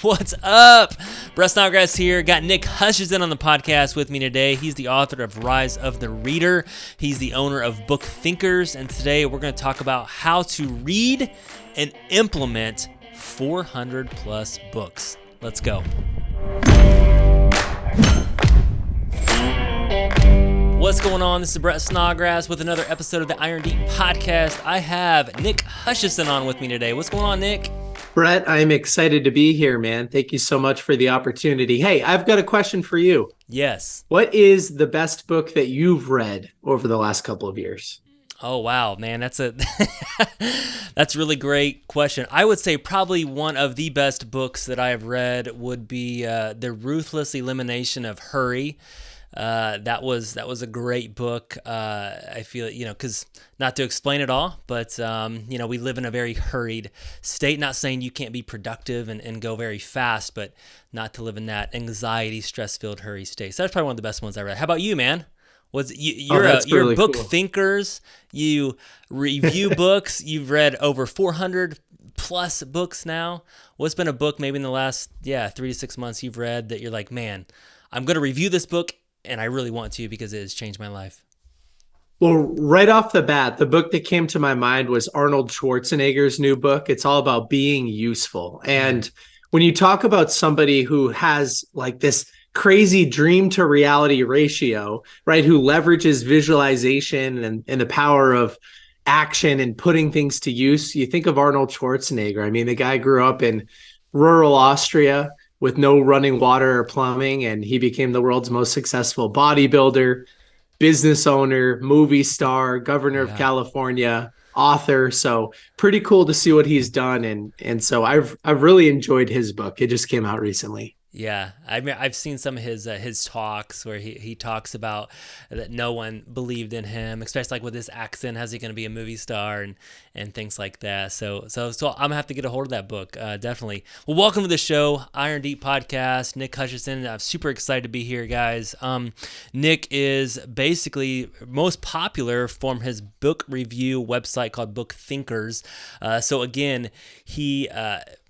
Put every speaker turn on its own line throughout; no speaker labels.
What's up? Brett Snodgrass here. Got Nick Hutchison on the podcast with me today. He's the author of Rise of the Reader. He's the owner of Book Thinkers. And today we're going to talk about how to read and implement 400 plus books. Let's go. What's going on? This is Brett Snodgrass with another episode of the Iron Deep podcast. I have Nick Hutchison on with me today. What's going on, Nick?
Brett, I'm excited to be here, man. Thank you so much for the opportunity. Hey, I've got a question for you.
Yes.
What is the best book that you've read over the last couple of years?
Oh, wow, man. That's a really great question. I would say probably one of the best books that I have read would be The Ruthless Elimination of Hurry. That was a great book. I feel, because not to explain it all, but, we live in a very hurried state, not saying you can't be productive and go very fast, but not to live in that anxiety, stress-filled hurry state. So that's probably one of the best ones I read. How about you, man? You're
really
book
cool.
thinkers. You review books. You've read over 400 plus books now. What's been a book maybe in the last 3 to 6 months you've read that you're like, man, I'm going to review this book and I really want to because it has changed my life?
Well, right off the bat, the book that came to my mind was Arnold Schwarzenegger's new book. It's all about being useful. And when you talk about somebody who has like this crazy dream to reality ratio, right, who leverages visualization and the power of action and putting things to use, you think of Arnold Schwarzenegger. I mean, the guy grew up in rural Austria with no running water or plumbing, and he became the world's most successful bodybuilder, business owner, movie star, governor of California, author. So pretty cool to see what he's done. And so I've really enjoyed his book. It just came out recently.
Yeah, I mean, I've seen some of his talks where he talks about that no one believed in him, especially like with his accent. How's he going to be a movie star and things like that? So I'm gonna have to get a hold of that book, definitely. Well, welcome to the show, Iron Deep Podcast. Nick Hutchison. I'm super excited to be here, guys. Nick is basically most popular from his book review website called Book Thinkers. So again, he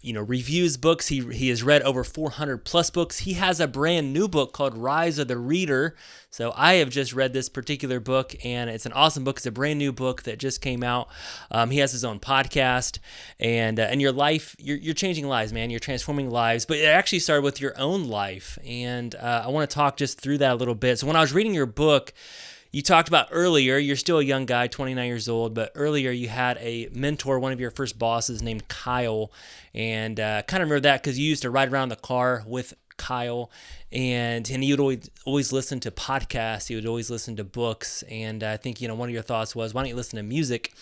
reviews books. He has read over 400 plus books. He has a brand new book called Rise of the Reader. So I have just read this particular book, and it's an awesome book. It's a brand new book that just came out. He has his own podcast, and your life, you're changing lives, man. You're transforming lives, but it actually started with your own life, and I want to talk just through that a little bit. So when I was reading your book, you talked about earlier, you're still a young guy, 29 years old, but earlier you had a mentor, one of your first bosses named Kyle, and kind of remember that because you used to ride around the car with Kyle, and he would always listen to podcasts, he would always listen to books, and I think, one of your thoughts was, why don't you listen to music?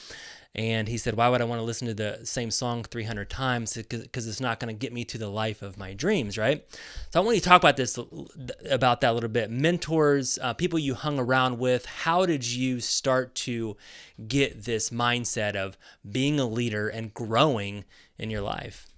And he said, why would I want to listen to the same song 300 times? Because it's not going to get me to the life of my dreams, right? So I want you to talk about that a little bit. Mentors, people you hung around with. How did you start to get this mindset of being a leader and growing in your life?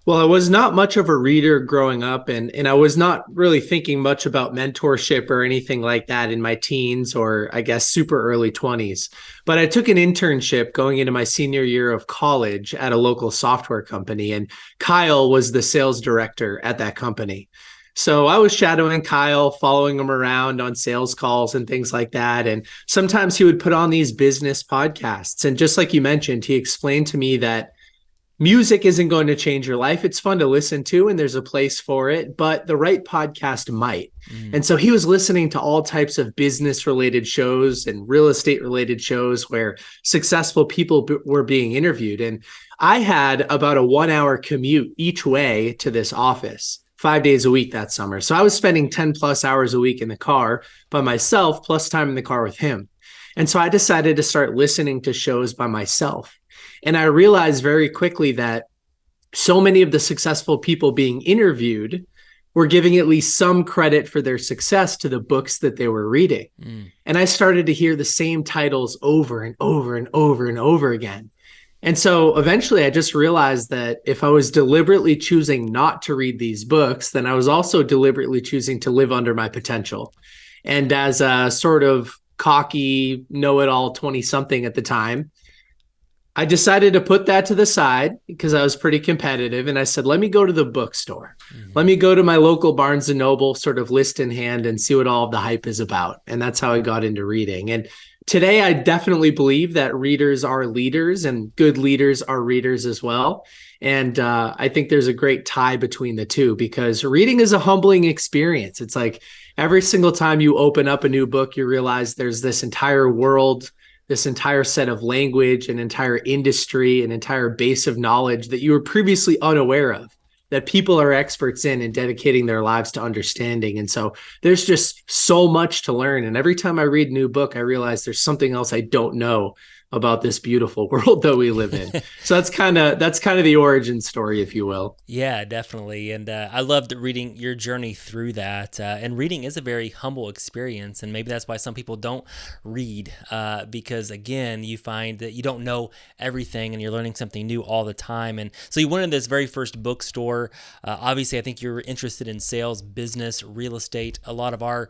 Well, I was not much of a reader growing up, and I was not really thinking much about mentorship or anything like that in my teens or I guess super early 20s. But I took an internship going into my senior year of college at a local software company, and Kyle was the sales director at that company. So I was shadowing Kyle, following him around on sales calls and things like that. And sometimes he would put on these business podcasts. And just like you mentioned, he explained to me that music isn't going to change your life. It's fun to listen to, and there's a place for it, but the right podcast might. And so he was listening to all types of business-related shows and real estate-related shows where successful people were being interviewed. And I had about a 1-hour commute each way to this office, 5 days a week that summer. So I was spending 10 plus hours a week in the car by myself, plus time in the car with him. And so I decided to start listening to shows by myself. And I realized very quickly that so many of the successful people being interviewed were giving at least some credit for their success to the books that they were reading. And I started to hear the same titles over and over and over and over again. And so eventually I just realized that if I was deliberately choosing not to read these books, then I was also deliberately choosing to live under my potential. And as a sort of cocky, know-it-all 20-something at the time, I decided to put that to the side because I was pretty competitive. And I said, let me go to the bookstore. Let
Hmm.
me go to my local Barnes and Noble, sort of list in hand, and see what all of the hype is about. And that's how I got into reading. And today, I definitely believe that readers are leaders and good leaders are readers as well. And I think there's a great tie between the two because reading is a humbling experience. It's like every single time you open up a new book, you realize there's this entire world, this entire set of language, an entire industry, an entire base of knowledge that you were previously unaware of, that people are experts in and dedicating their lives to understanding. And so there's just so much to learn. And every time I read a new book, I realize there's something else I don't know about this beautiful world that we live in. So that's kind of the origin story, if you will.
Yeah, definitely. And I loved reading your journey through that. And reading is a very humble experience. And maybe that's why some people don't read, because, again, you find that you don't know everything and you're learning something new all the time. And so you went in this very first bookstore. Obviously, I think you're interested in sales, business, real estate. A lot of our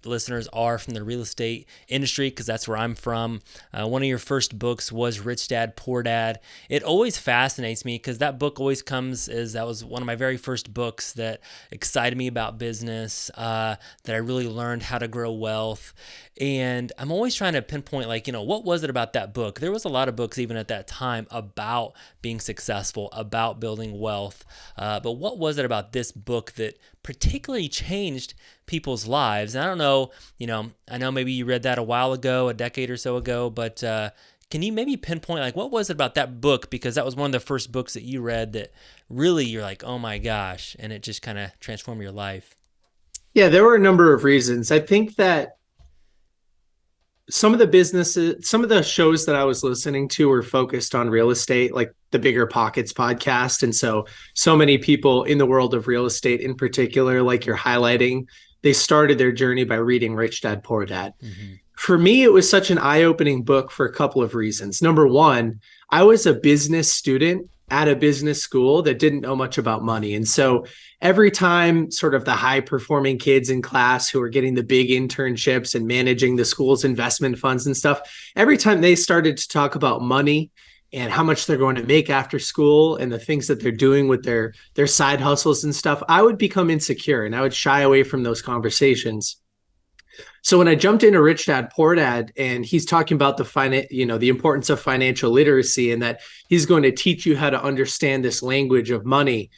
listeners are from the real estate industry because that's where I'm from. One of your first books was Rich Dad, Poor Dad. It always fascinates me because that book always comes as that was one of my very first books that excited me about business, that I really learned how to grow wealth. And I'm always trying to pinpoint, like, what was it about that book? There was a lot of books even at that time about being successful, about building wealth. But what was it about this book that particularly changed people's lives? And I don't know, I know maybe you read that a while ago, a decade or so ago, but can you maybe pinpoint, like, what was it about that book? Because that was one of the first books that you read that really you're like, oh my gosh, and it just kind of transformed your life.
Yeah, there were a number of reasons. I think that some of the shows that I was listening to were focused on real estate, like the Bigger Pockets podcast. And so many people in the world of real estate in particular, like you're highlighting, they started their journey by reading Rich Dad, Poor Dad.
Mm-hmm.
For me, it was such an eye-opening book for a couple of reasons. Number one, I was a business student at a business school that didn't know much about money. And so every time sort of the high performing kids in class who are getting the big internships and managing the school's investment funds and stuff, every time they started to talk about money and how much they're going to make after school and the things that they're doing with their side hustles and stuff, I would become insecure and I would shy away from those conversations. So when I jumped into Rich Dad Poor Dad, and he's talking about the importance of financial literacy, and that he's going to teach you how to understand this language of money,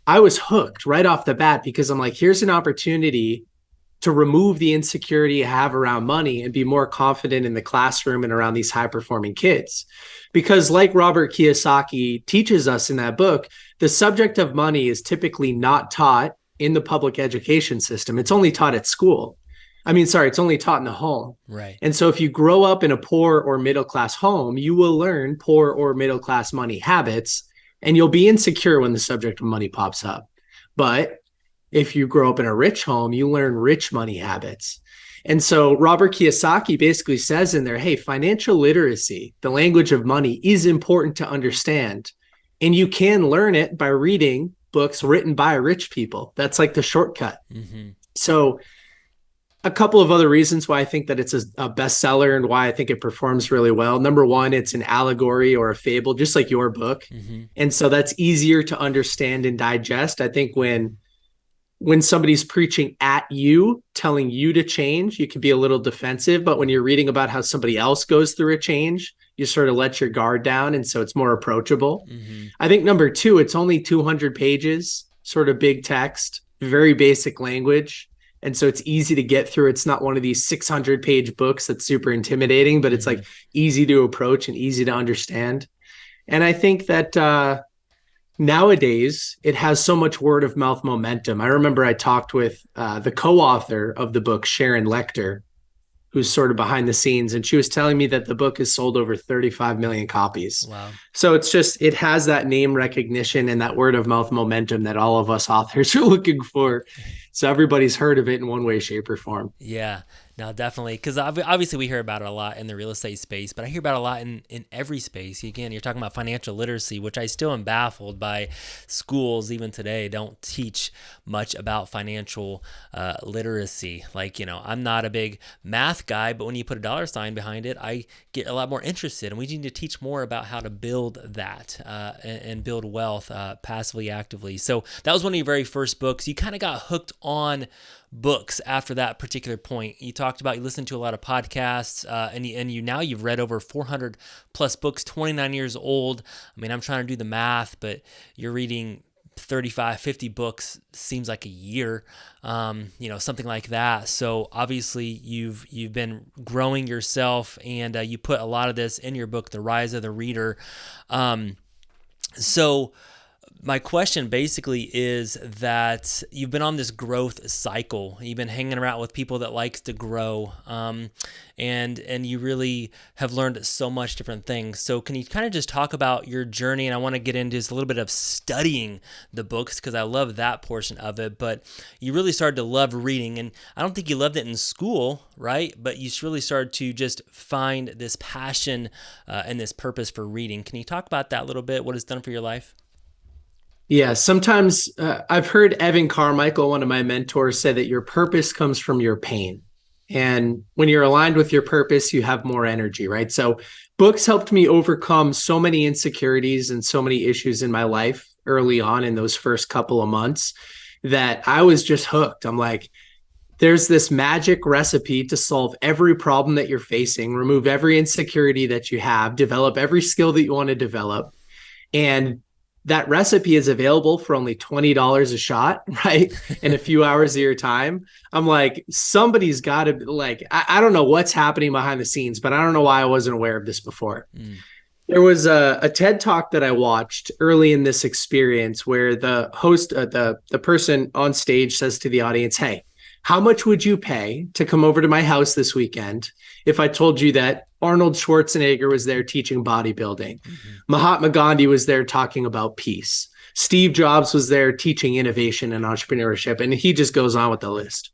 I was hooked right off the bat because I'm like, here's an opportunity to remove the insecurity I have around money and be more confident in the classroom and around these high performing kids. Because like Robert Kiyosaki teaches us in that book, the subject of money is typically not taught in the public education system. It's only taught at school. It's only taught in the home.
Right.
And so if you grow up in a poor or middle class home, you will learn poor or middle class money habits, and you'll be insecure when the subject of money pops up. But if you grow up in a rich home, you learn rich money habits. And so Robert Kiyosaki basically says in there, hey, financial literacy, the language of money, is important to understand. And you can learn it by reading books written by rich people. That's like the shortcut.
Mm-hmm.
So a couple of other reasons why I think that it's a bestseller and why I think it performs really well. Number one, it's an allegory or a fable, just like your book.
Mm-hmm.
And so that's easier to understand and digest. I think when somebody's preaching at you, telling you to change, you can be a little defensive. But when you're reading about how somebody else goes through a change, you sort of let your guard down. And so it's more approachable.
Mm-hmm.
I think number two, it's only 200 pages, sort of big text, very basic language. And so it's easy to get through. It's not one of these 600-page books that's super intimidating, but it's like easy to approach and easy to understand. And I think that nowadays it has so much word of mouth momentum. I remember I talked with the co-author of the book, Sharon Lechter, who's sort of behind the scenes. And she was telling me that the book has sold over 35 million copies.
Wow.
So it has that name recognition and that word of mouth momentum that all of us authors are looking for. So everybody's heard of it in one way, shape, or form.
Yeah, no, definitely. Because obviously we hear about it a lot in the real estate space, but I hear about it a lot in every space. Again, you're talking about financial literacy, which I still am baffled by. Schools even today don't teach much about financial literacy. Like, I'm not a big math guy, but when you put a dollar sign behind it, I get a lot more interested. And we need to teach more about how to build that and build wealth passively, actively. So that was one of your very first books. You kind of got hooked on books after that particular point. You talked about you listened to a lot of podcasts, and you've read over 400 plus books, 29 years old. I mean, I'm trying to do the math, but you're reading 35, 50 books seems like a year, something like that. So obviously you've been growing yourself, and you put a lot of this in your book, The Rise of the Reader. So my question basically is that you've been on this growth cycle. You've been hanging around with people that likes to grow, and you really have learned so much different things. So can you kind of just talk about your journey? And I want to get into just a little bit of studying the books, because I love that portion of it. But you really started to love reading, and I don't think you loved it in school, right? But you really started to just find this passion and this purpose for reading. Can you talk about that a little bit? What it's done for your life?
Yeah, sometimes I've heard Evan Carmichael, one of my mentors, say that your purpose comes from your pain. And when you're aligned with your purpose, you have more energy, right? So books helped me overcome so many insecurities and so many issues in my life early on in those first couple of months that I was just hooked. I'm like, there's this magic recipe to solve every problem that you're facing, remove every insecurity that you have, develop every skill that you want to develop. And that recipe is available for only $20 a shot, right? In a few hours of your time. I'm like, somebody's got to, like, I don't know what's happening behind the scenes, but I don't know why I wasn't aware of this before. There was a TED talk that I watched early in this experience where the host, the person on stage says to the audience, hey, how much would you pay to come over to my house this weekend if I told you that Arnold Schwarzenegger was there teaching bodybuilding? Mahatma Gandhi was there talking about peace. Steve Jobs was there teaching innovation and entrepreneurship. And he just goes on with the list.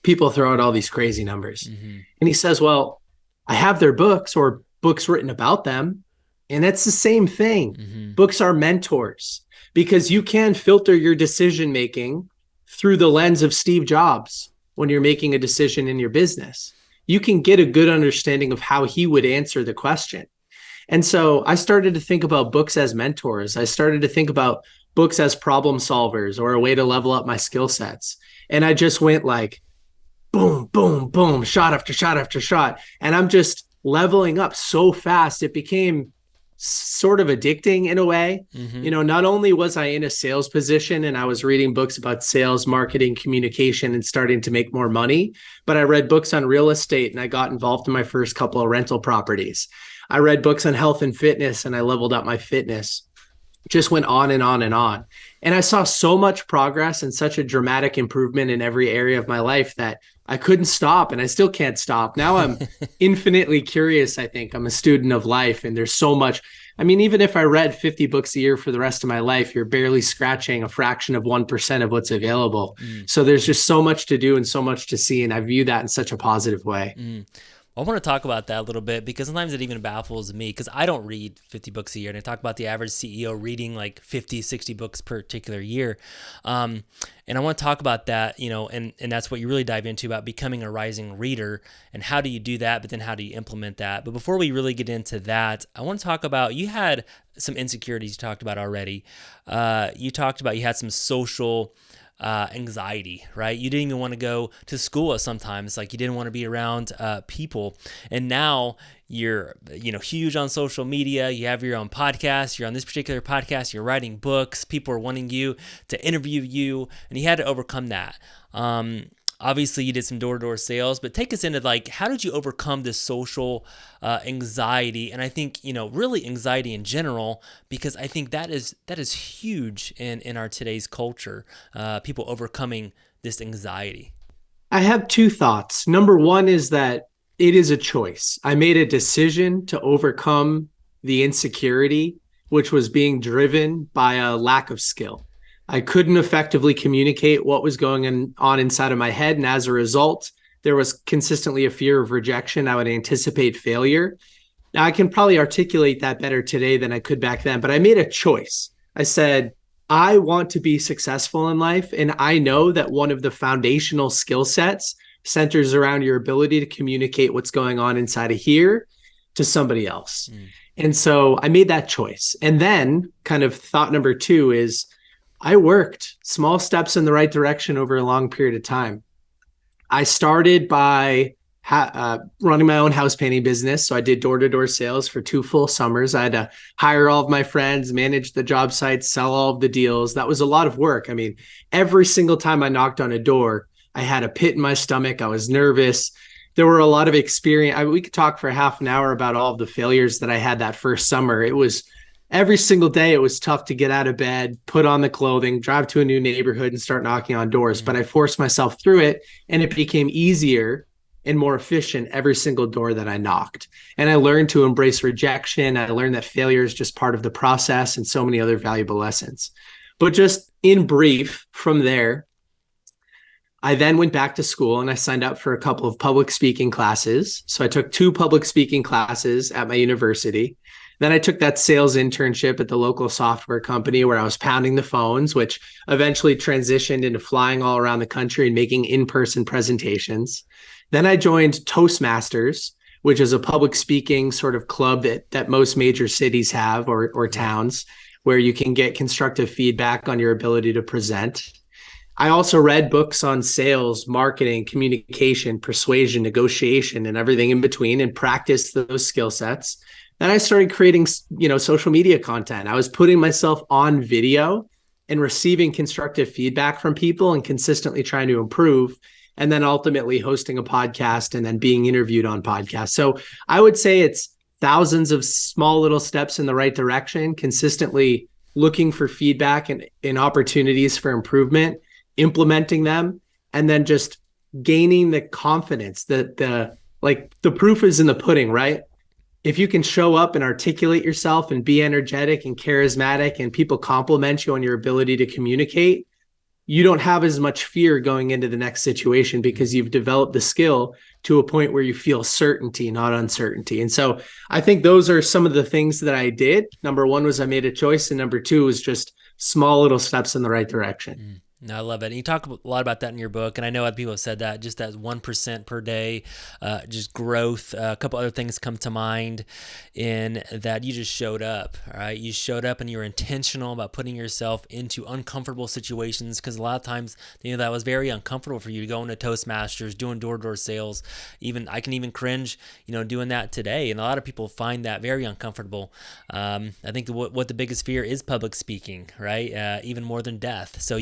People throw out all these crazy numbers. And he says, well, I have their books or books written about them. And that's the same thing. Books are mentors, because you can filter your decision-making through the lens of Steve Jobs when you're making a decision in your business. You can get a good understanding of how he would answer the question. And so I started to think about books as mentors. I started to think about books as problem solvers or a way to level up my skill sets. And I just went like, boom, boom, boom, shot after shot after shot. And I'm just leveling up so fast. It became sort of addicting in a way. Not only was I in a sales position and I was reading books about sales, marketing, communication, and starting to make more money, but I read books on real estate and I got involved in my first couple of rental properties. I read books on health and fitness and I leveled up my fitness. Just went on and on and on. And I saw so much progress and such a dramatic improvement in every area of my life that I couldn't stop, and I still can't stop. Now I'm infinitely curious. I think I'm a student of life, and there's so much. I mean, even if I read 50 books a year for the rest of my life, you're barely scratching a fraction of 1% of what's available. So there's just so much to do and so much to see. And I view that in such a positive way.
I want to talk about that a little bit, because sometimes it even baffles me, because I don't read 50 books a year. And I talk about the average CEO reading like 50, 60 books per particular year. And I want to talk about that, and that's what you really dive into about becoming a rising reader and how do you do that, but then how do you implement that? But before we really get into that, I want to talk about, you had some insecurities you talked about already. You talked about you had some social anxiety, right? You didn't even want to go to school sometimes. Like you didn't want to be around people. And now you're, huge on social media. You have your own podcast. You're on this particular podcast. You're writing books. People are wanting you to interview you, and you had to overcome that. Obviously, you did some door-to-door sales, but take us into like, how did you overcome this social anxiety? And I think, really anxiety in general, because I think that is huge in our today's culture, people overcoming this anxiety.
I have two thoughts. Number one is that it is a choice. I made a decision to overcome the insecurity, which was being driven by a lack of skill. I couldn't effectively communicate what was going on inside of my head. And as a result, there was consistently a fear of rejection. I would anticipate failure. Now, I can probably articulate that better today than I could back then, but I made a choice. I said, I want to be successful in life. And I know that one of the foundational skill sets centers around your ability to communicate what's going on inside of here to somebody else. And so I made that choice. And then kind of thought number two is I worked small steps in the right direction over a long period of time. I started by running my own house painting business. So I did door-to-door sales for 2 full summers. I had to hire all of my friends, manage the job sites, sell all of the deals. That was a lot of work. I mean, every single time I knocked on a door, I had a pit in my stomach. I was nervous. There were a lot of experience. We could talk for half an hour about all of the failures that I had that first summer. It was every single day. It was tough to get out of bed, put on the clothing, drive to a new neighborhood and start knocking on doors. But I forced myself through it, and it became easier and more efficient every single door that I knocked. And I learned to embrace rejection. I learned that failure is just part of the process and so many other valuable lessons. But just in brief, from there, I then went back to school and I signed up for a couple of public speaking classes. So I took 2 public speaking classes at my university. Then I took that sales internship at the local software company where I was pounding the phones, which eventually transitioned into flying all around the country and making in-person presentations. Then I joined Toastmasters, which is a public speaking sort of club that most major cities have or towns, where you can get constructive feedback on your ability to present. I also read books on sales, marketing, communication, persuasion, negotiation, and everything in between, and practiced those skill sets. Then I started creating, social media content. I was putting myself on video and receiving constructive feedback from people and consistently trying to improve, and then ultimately hosting a podcast and then being interviewed on podcasts. So I would say it's thousands of small little steps in the right direction, consistently looking for feedback and opportunities for improvement, implementing them, and then just gaining the confidence that the proof is in the pudding, right? If you can show up and articulate yourself and be energetic and charismatic and people compliment you on your ability to communicate, you don't have as much fear going into the next situation because you've developed the skill to a point where you feel certainty, not uncertainty. And so I think those are some of the things that I did. Number one was I made a choice. And number two was just small little steps in the right direction.
No, I love it. And you talk a lot about that in your book. And I know other people have said that, just that 1% per day, just growth. A couple other things come to mind in that you just showed up, all right? You showed up and you were intentional about putting yourself into uncomfortable situations, because a lot of times, that was very uncomfortable for you to go into Toastmasters, doing door-to-door sales. I can even cringe, doing that today. And a lot of people find that very uncomfortable. I think what the biggest fear is public speaking, right? Even more than death. So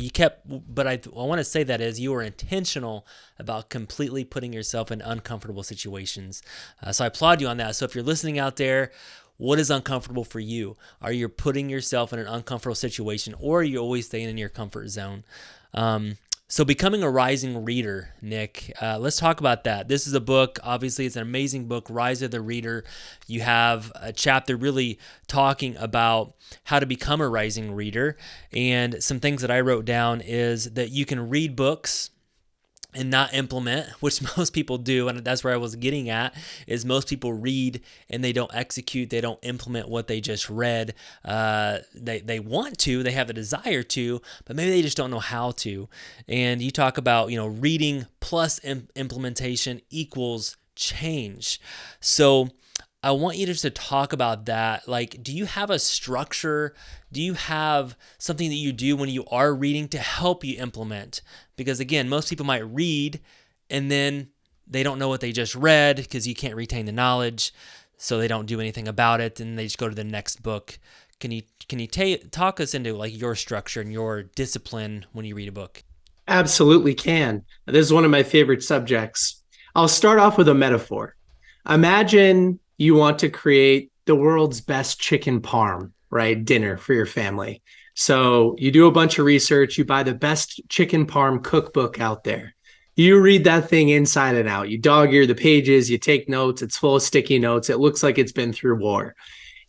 but I want to say that is you were intentional about completely putting yourself in uncomfortable situations. So I applaud you on that. So if you're listening out there, what is uncomfortable for you? Are you putting yourself in an uncomfortable situation, or are you always staying in your comfort zone? So becoming a rising reader, Nick, let's talk about that. This is a book. Obviously, it's an amazing book, Rise of the Reader. You have a chapter really talking about how to become a rising reader. And some things that I wrote down is that you can read books and not implement, which most people do. And that's where I was getting at, is most people read and they don't execute. They don't implement what they just read. They want to, they have a desire to, but maybe they just don't know how to. And you talk about, reading plus implementation equals change. So I want you just to talk about that. Like, do you have a structure? Do you have something that you do when you are reading to help you implement? Because again, most people might read and then they don't know what they just read because you can't retain the knowledge. So they don't do anything about it and they just go to the next book. Can you talk us into like your structure and your discipline when you read a book?
Absolutely can. This is one of my favorite subjects. I'll start off with a metaphor. Imagine you want to create the world's best chicken parm, right? Dinner for your family. So you do a bunch of research, you buy the best chicken parm cookbook out there. You read that thing inside and out. You dog ear the pages, you take notes. It's full of sticky notes. It looks like it's been through war.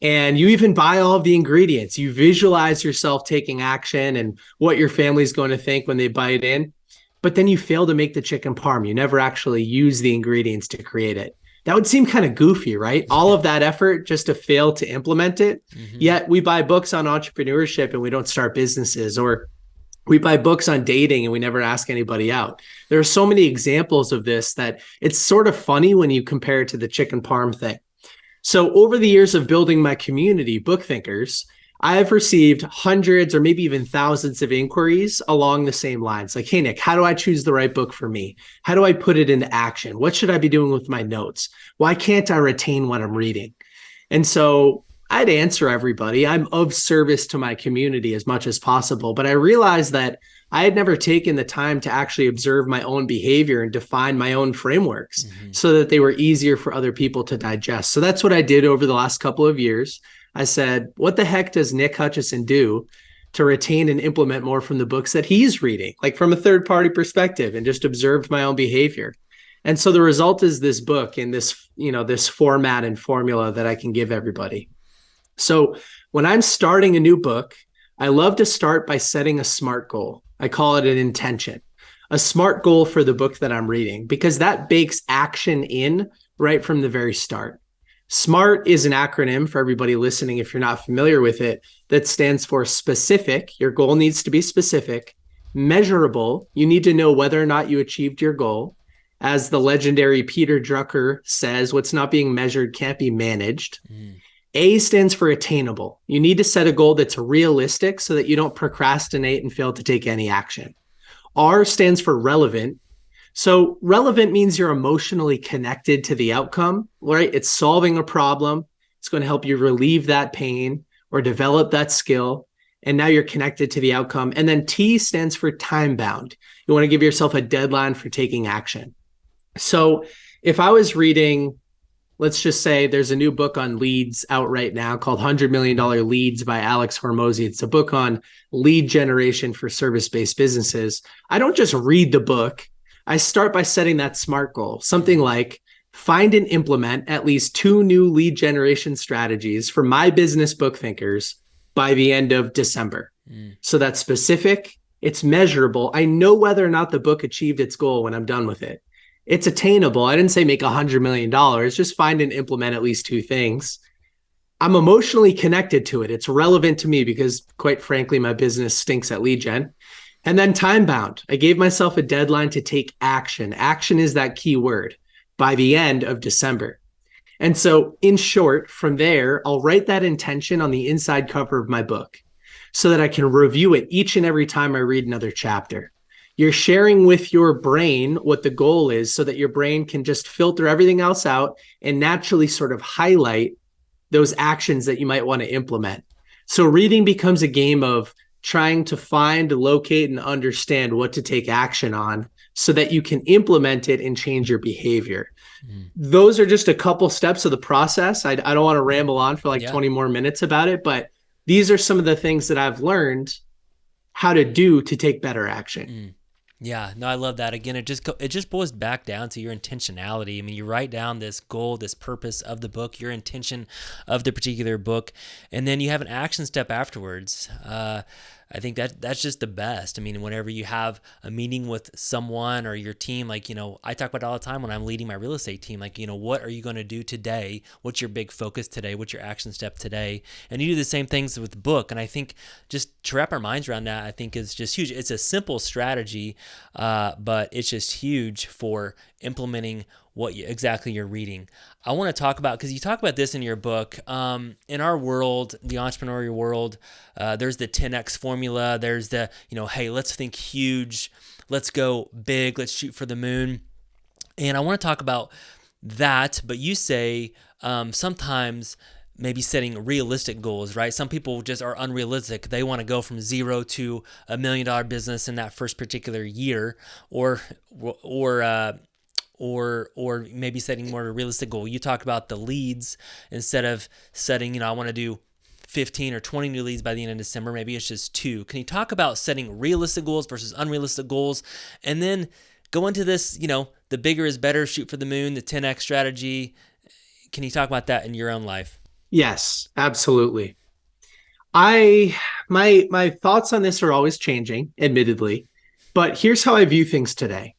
And you even buy all of the ingredients. You visualize yourself taking action and what your family's going to think when they bite in. But then you fail to make the chicken parm. You never actually use the ingredients to create it. That would seem kind of goofy, right? All of that effort just to fail to implement it.
Mm-hmm.
Yet we buy books on entrepreneurship and we don't start businesses, or we buy books on dating and we never ask anybody out. There are so many examples of this that it's sort of funny when you compare it to the chicken parm thing. So over the years of building my community, book thinkers, I've received hundreds or maybe even thousands of inquiries along the same lines. Like, hey, Nick, how do I choose the right book for me? How do I put it into action? What should I be doing with my notes? Why can't I retain what I'm reading? And so I'd answer everybody. I'm of service to my community as much as possible. But I realized that I had never taken the time to actually observe my own behavior and define my own frameworks so that they were easier for other people to digest. So that's what I did over the last couple of years. I said, what the heck does Nick Hutchison do to retain and implement more from the books that he's reading, like from a third party perspective, and just observed my own behavior. And so the result is this book in this, this format and formula that I can give everybody. So when I'm starting a new book, I love to start by setting a SMART goal. I call it an intention, a SMART goal for the book that I'm reading, because that bakes action in right from the very start. SMART is an acronym for everybody listening, if you're not familiar with it, that stands for specific. Your goal needs to be specific. Measurable. You need to know whether or not you achieved your goal. As the legendary Peter Drucker says, what's not being measured can't be managed. A stands for attainable. You need to set a goal that's realistic so that you don't procrastinate and fail to take any action. R stands for relevant. So relevant means you're emotionally connected to the outcome, right? It's solving a problem. It's going to help you relieve that pain or develop that skill. And now you're connected to the outcome. And then T stands for time bound. You want to give yourself a deadline for taking action. So if I was reading, let's just say there's a new book on leads out right now called $100 Million Leads by Alex Hormozi. It's a book on lead generation for service-based businesses. I don't just read the book. I start by setting that SMART goal, something like find and implement at least 2 new lead generation strategies for my business book thinkers by the end of December. So that's specific, it's measurable. I know whether or not the book achieved its goal when I'm done with it. It's attainable. I didn't say make $100 million, just find and implement at least 2 things. I'm emotionally connected to it. It's relevant to me because, quite frankly, my business stinks at lead gen. And then time bound. I gave myself a deadline to take action. Action is that key word by the end of December. And so in short, from there, I'll write that intention on the inside cover of my book so that I can review it each and every time I read another chapter. You're sharing with your brain what the goal is so that your brain can just filter everything else out and naturally sort of highlight those actions that you might want to implement. So reading becomes a game of trying to find, locate, and understand what to take action on so that you can implement it and change your behavior. Those are just a couple steps of the process. I don't want to ramble on for 20 more minutes about it, but these are some of the things that I've learned how to do to take better action.
Yeah, no, I love that. Again, it just boils back down to your intentionality. I mean, you write down this goal, this purpose of the book, your intention of the particular book, and then you have an action step afterwards. I think that's just the best. I mean, whenever you have a meeting with someone or your team, I talk about it all the time when I'm leading my real estate team, what are you going to do today? What's your big focus today? What's your action step today? And you do the same things with the book. And I think just to wrap our minds around that, I think is just huge. It's a simple strategy, but it's just huge for implementing what exactly you're reading. I want to talk about, because you talk about this in your book, in our world, the entrepreneurial world, there's the 10X formula. There's the, hey, let's think huge. Let's go big. Let's shoot for the moon. And I want to talk about that, but you say sometimes maybe setting realistic goals, right? Some people just are unrealistic. They want to go from 0 to $1 million business in that first particular year, or maybe setting more of a realistic goal. You talk about the leads instead of setting, I want to do 15 or 20 new leads by the end of December. Maybe it's just 2. Can you talk about setting realistic goals versus unrealistic goals? And then go into this, the bigger is better, shoot for the moon, the 10X strategy. Can you talk about that in your own life?
Yes, absolutely. I my thoughts on this are always changing, admittedly, but here's how I view things today.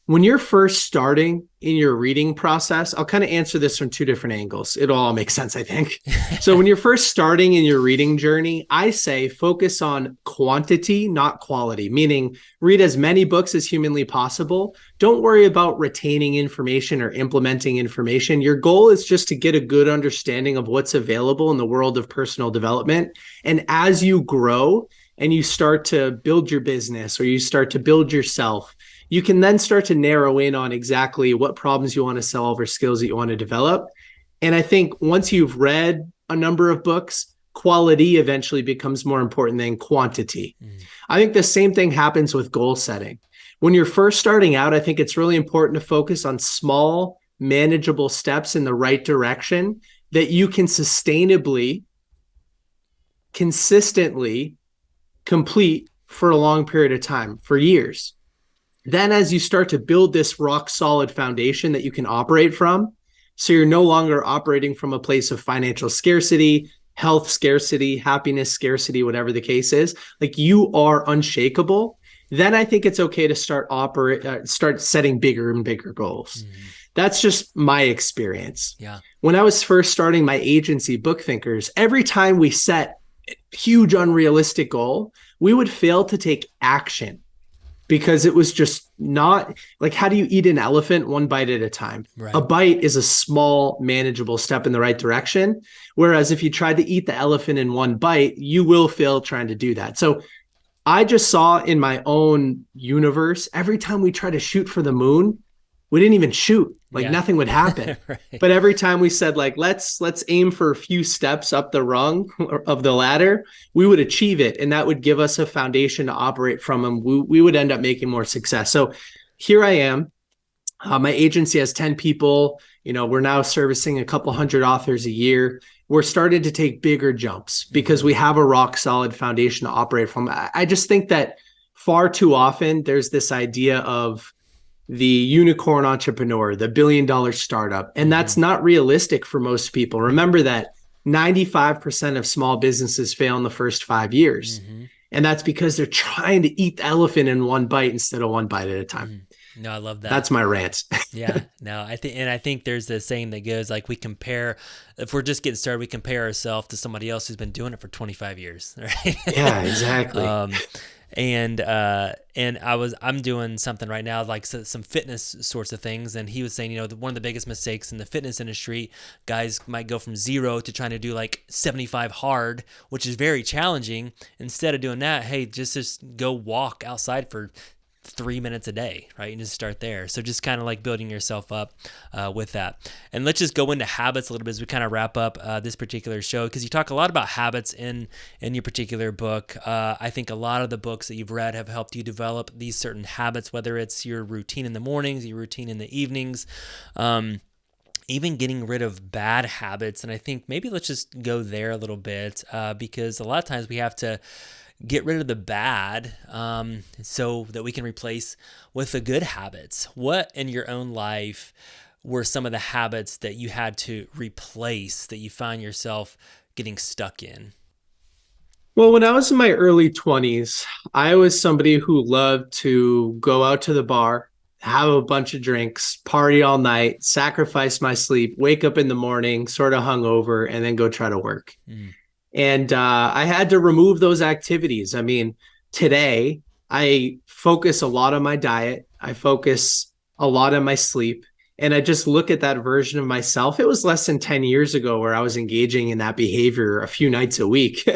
When you're first starting in your reading process, I'll kind of answer this from two different angles. It'll all make sense, I think. So, when you're first starting in your reading journey, I say focus on quantity, not quality, meaning read as many books as humanly possible. Don't worry about retaining information or implementing information. Your goal is just to get a good understanding of what's available in the world of personal development. And as you grow and you start to build your business or you start to build yourself, you can then start to narrow in on exactly what problems you want to solve or skills that you want to develop. And I think once you've read a number of books, quality eventually becomes more important than quantity. I think the same thing happens with goal setting. When you're first starting out, I think it's really important to focus on small, manageable steps in the right direction that you can sustainably, consistently complete for a long period of time, for years. Then as you start to build this rock solid foundation that you can operate from, so you're no longer operating from a place of financial scarcity, health scarcity, happiness scarcity, whatever the case is, like you are unshakable, then I think it's okay to start setting bigger and bigger goals. That's just my experience.
Yeah.
When I was first starting my agency, Book Thinkers, every time we set a huge unrealistic goal, we would fail to take action. Because it was just not like, how do you eat an elephant one bite at a time?
Right.
A bite is a small, manageable step in the right direction. Whereas if you tried to eat the elephant in one bite, you will fail trying to do that. So I just saw in my own universe, every time we try to shoot for the moon, we didn't even shoot. Like nothing would happen. Right. But every time we said, like, let's aim for a few steps up the rung of the ladder, we would achieve it. And that would give us a foundation to operate from, and we would end up making more success. So here I am. My agency has 10 people. We're now servicing a couple hundred authors a year. We're starting to take bigger jumps because we have a rock solid foundation to operate from. I just think that far too often there's this idea of the unicorn entrepreneur, the $1 billion startup. And that's not realistic for most people. Remember that 95% of small businesses fail in the first 5 years. And that's because they're trying to eat the elephant in one bite instead of one bite at a time.
No, I love that.
That's my rant.
Yeah, no, I think there's this saying that goes like, if we're just getting started, we compare ourselves to somebody else who's been doing it for 25 years, right?
Yeah, exactly.
And I'm doing something right now, like some fitness sorts of things. And he was saying, one of the biggest mistakes in the fitness industry, guys might go from 0 to trying to do like 75 hard, which is very challenging. Instead of doing that, hey, just go walk outside for 3 minutes a day, right? And just start there. So just kind of like building yourself up with that. And let's just go into habits a little bit as we kind of wrap up this particular show, because you talk a lot about habits in your particular book. I think a lot of the books that you've read have helped you develop these certain habits, whether it's your routine in the mornings, your routine in the evenings, even getting rid of bad habits. And I think maybe let's just go there a little bit because a lot of times we have to get rid of the bad so that we can replace with the good habits. What in your own life were some of the habits that you had to replace that you find yourself getting stuck in?
Well, when I was in my early 20s, I was somebody who loved to go out to the bar, have a bunch of drinks, party all night, sacrifice my sleep, wake up in the morning, sort of hungover, and then go try to work. And I had to remove those activities. I mean, today I focus a lot on my diet. I focus a lot on my sleep. And I just look at that version of myself. It was less than 10 years ago where I was engaging in that behavior a few nights a week.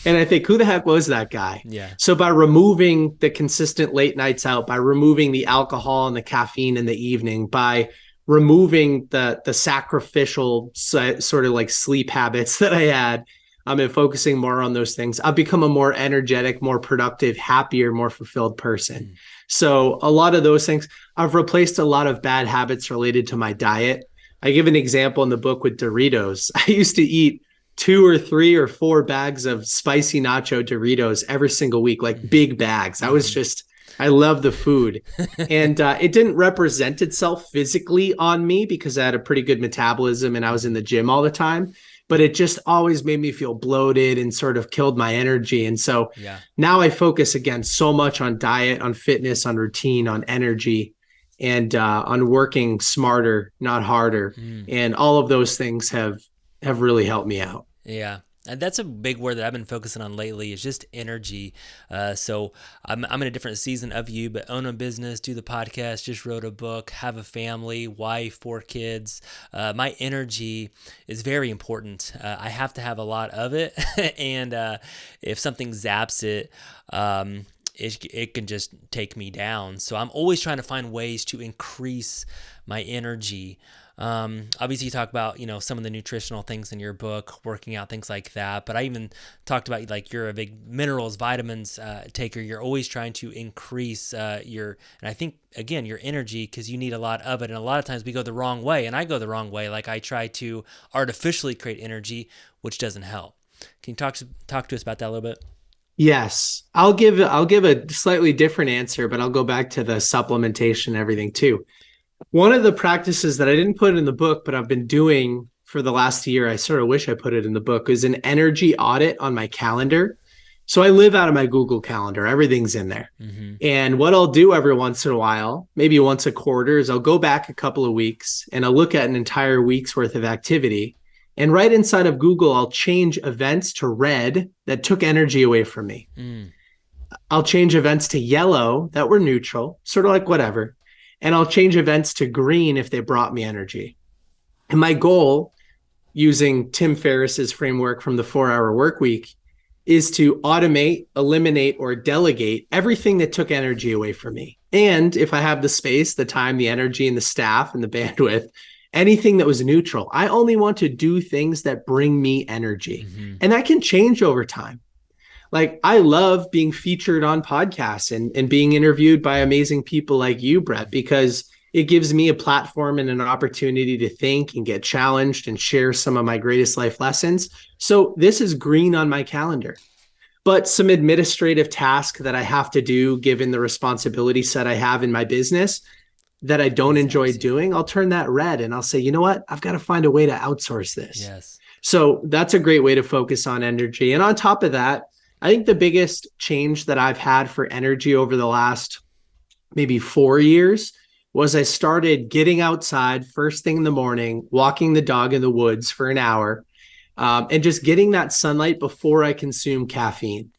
And I think, who the heck was that guy?
Yeah.
So by removing the consistent late nights out, by removing the alcohol and the caffeine in the evening, by removing the sacrificial sort of like sleep habits that I had, and focusing more on those things, I've become a more energetic, more productive, happier, more fulfilled person. So a lot of those things, I've replaced a lot of bad habits related to my diet. I give an example in the book with Doritos. I used to eat 2 or 3 or 4 bags of spicy nacho Doritos every single week, like big bags. I love the food. And it didn't represent itself physically on me because I had a pretty good metabolism and I was in the gym all the time. but it just always made me feel bloated and sort of killed my energy. And so
Yeah.
now I focus again so much on diet, on fitness, on routine, on energy, and on working smarter, not harder. And all of those things have really helped me out.
Yeah. And that's a big word that I've been focusing on lately is just energy. So I'm in a different season of you, but own a business, do the podcast, just wrote a book, have a family, wife, 4 kids. My energy is very important. I have to have a lot of it. And if something zaps it, it can just take me down. So I'm always trying to find ways to increase my energy. Obviously you talk about, some of the nutritional things in your book, working out, things like that. But I even talked about like you're a big minerals, vitamins taker. You're always trying to increase and I think again, your energy, because you need a lot of it. And a lot of times we go the wrong way, and I go the wrong way. Like I try to artificially create energy, which doesn't help. Can you talk to us about that a little bit?
Yes, I'll give a slightly different answer, but I'll go back to the supplementation and everything too. One of the practices that I didn't put in the book, but I've been doing for the last year, I sort of wish I put it in the book, is an energy audit on my calendar. So I live out of my Google Calendar. Everything's in there. Mm-hmm. And what I'll do every once in a while, maybe once a quarter, is I'll go back a couple of weeks and I'll look at an entire week's worth of activity. And right inside of Google, I'll change events to red that took energy away from me. I'll change events to yellow that were neutral, sort of like whatever. And I'll change events to green if they brought me energy. And my goal, using Tim Ferriss's framework from the 4-Hour Workweek, is to automate, eliminate, or delegate everything that took energy away from me. And if I have the space, the time, the energy, and the staff, and the bandwidth, anything that was neutral. I only want to do things that bring me energy. Mm-hmm. And that can change over time. Like I love being featured on podcasts and being interviewed by amazing people like you, Brett, because it gives me a platform and an opportunity to think and get challenged and share some of my greatest life lessons. So this is green on my calendar. But some administrative task that I have to do, given the responsibility set I have in my business that I don't enjoy doing, I'll turn that red and I'll say, you know what? I've got to find a way to outsource this.
Yes.
So that's a great way to focus on energy. And on top of that, I think the biggest change that I've had for energy over the last maybe 4 years was I started getting outside first thing in the morning, walking the dog in the woods for an hour, and just getting that sunlight before I consume caffeine.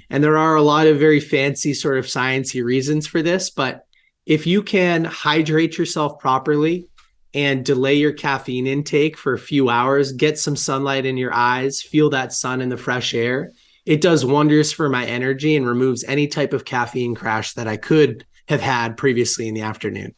And there are a lot of very fancy sort of sciencey reasons for this, but if you can hydrate yourself properly and delay your caffeine intake for a few hours, get some sunlight in your eyes, feel that sun in the fresh air, it does wonders for my energy and removes any type of caffeine crash that I could have had previously in the afternoon.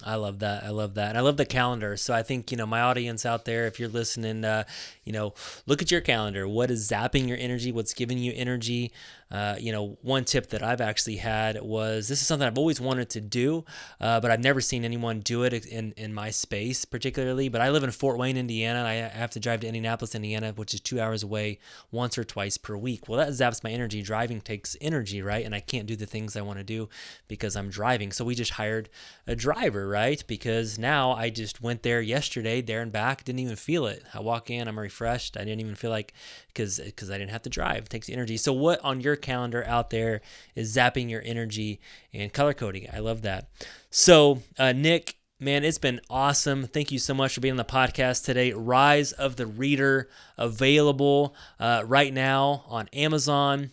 I love that. I love that. And I love the calendar. So I think, my audience out there, if you're listening, look at your calendar. What is zapping your energy? What's giving you energy? One tip that I've actually had was, this is something I've always wanted to do, but I've never seen anyone do it in my space particularly. But I live in Fort Wayne, Indiana, and I have to drive to Indianapolis, Indiana, which is 2 hours away once or twice per week. Well, that zaps my energy. Driving takes energy, right? And I can't do the things I want to do because I'm driving. So we just hired a driver, right? Because now I just went there yesterday, there and back, didn't even feel it. I walk in, I'm refreshed. I didn't even feel like, because I didn't have to drive. It takes energy. So what on your calendar out there is zapping your energy and color coding? I love that. So Nick, man, it's been awesome. Thank you so much for being on the podcast today. Rise of the Reader, available right now on Amazon.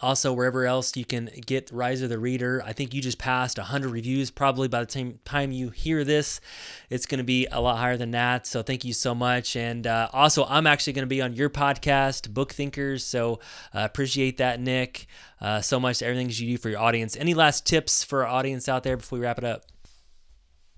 Also, wherever else you can get Rise of the Reader. I think you just passed 100 reviews. Probably by the time you hear this, it's going to be a lot higher than that. So thank you so much. And also, I'm actually going to be on your podcast, Book Thinkers. So appreciate that, Nick, so much, everything you do for your audience. Any last tips for our audience out there before we wrap it up?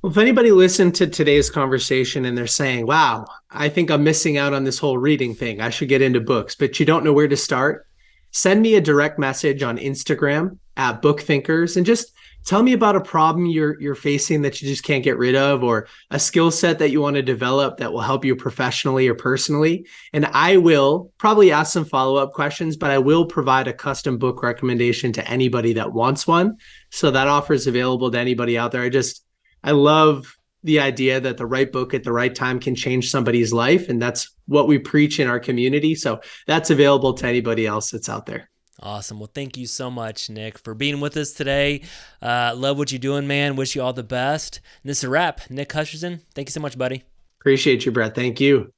Well, if anybody listened to today's conversation and they're saying, wow, I think I'm missing out on this whole reading thing, I should get into books, but you don't know where to start, send me a direct message on Instagram at Book Thinkers and just tell me about a problem you're facing that you just can't get rid of, or a skill set that you want to develop that will help you professionally or personally. And I will probably ask some follow-up questions, but I will provide a custom book recommendation to anybody that wants one. So that offer is available to anybody out there. I love the idea that the right book at the right time can change somebody's life. And that's what we preach in our community. So that's available to anybody else that's out there.
Awesome. Well, thank you so much, Nick, for being with us today. Love what you're doing, man. Wish you all the best. And this is a wrap. Nick Hutchison, thank you so much, buddy.
Appreciate you, Brett. Thank you.